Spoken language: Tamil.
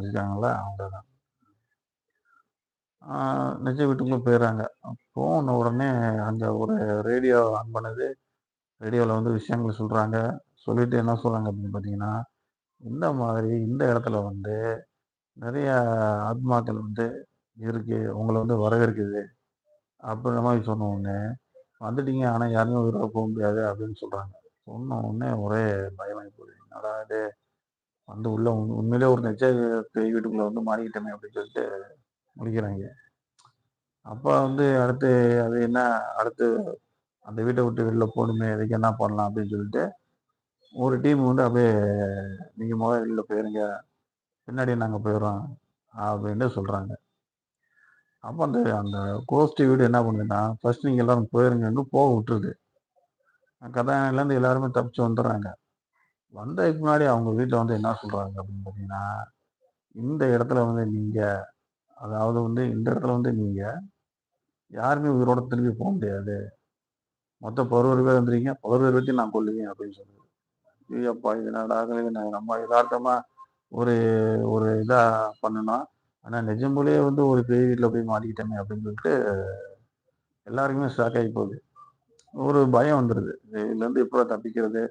இருக்காங்கல்ல அவங்க தான். ஆ நிஜ வீட்டுக்குள்ள போயிர்றாங்க. போன உடனே அங்க ஒரு ரேடியோ ஆன் பண்ணது. ரேடியோல வந்து விஷயங்கள சொல்றாங்க. சொல்லிட்டு என்ன சொல்றாங்க அப்படின்னு பார்த்தீங்கன்னா, இந்த மாதிரி இந்த இடத்துல வந்து நெறைய ஆத்மாக்கள் வந்து இருக்கு. உங்கள வந்து வரவேற்குது. அப்படின்ற மாரி சொன்ன உடனே, வந்துட்டீங்க. ஆனா யாருமே உயிரோட போ முடியாது அப்படின்னு சொல்றாங்க. சொன்ன உடனே ஒரே பயமாயி போகுது. என்னடா இது! வந்து உள்ள உண்மையிலேயே ஒரு நிஜ பேய் வீட்டுக்குள்ள வந்து மாட்டிக்கிட்டோமே அப்படின்னு சொல்லிட்டு முழிக்கிறாய்ங்க. அப்ப வந்து அடுத்து அது என்ன அடுத்து அந்த வீட்ட விட்டு வெளில போணுமே, இதுக்கு என்ன பண்ணலாம் அப்படின்னு சொல்லிட்டு, ஒரு டீம் வந்து அப்படியே நீங்க மொத வெளில போயிருங்க. பின்னாடி நாங்க போயிர்றோம் அப்படின்னு சொல்றாங்க. அப்ப அந்த அந்த கோஷ்டி வீடு என்ன பண்ணுதுன்னா, ஃபர்ஸ்ட் நீங்க எல்லாரும் போயிருங்கன்னு போக விட்டுருது. கதாநாயகிலேருந்து எல்லாருமே தப்பிச்சு வந்துர்றாங்க. வந்ததுக்கு முன்னாடி அவங்க வீட்ல வந்து என்ன சொல்றாங்க அப்படின்னு பார்த்தீங்கன்னா, இந்த இடத்துல வந்து நீங்க அதாவது வந்து இந்த இடத்துல வந்து நீங்க யாருமே உயிரோட திரும்பி போ முடியாது. மொத்தம் 11 பேர் வந்துருக்கீங்க. 11 பேத்தையும் நான் கொல்லுவேன் அப்படின்னு சொல்லுது. ஐயப்பா! இது என்னடா இது நம்ம எதார்த்தமா ஒரு ஒரு இதா பண்ணுனோம். ஆனா நிஜமாலயே வந்து ஒரு பேய் வீட்ல போய் மாட்டிக்கிட்டோமே அப்படின்னு சொல்லிட்டு எல்லாருக்குமே ஷாக் ஆகி போகுது. ஒரு பயம் வந்துருது. இதுலருந்து எப்புட்றா தப்பிக்கிறது?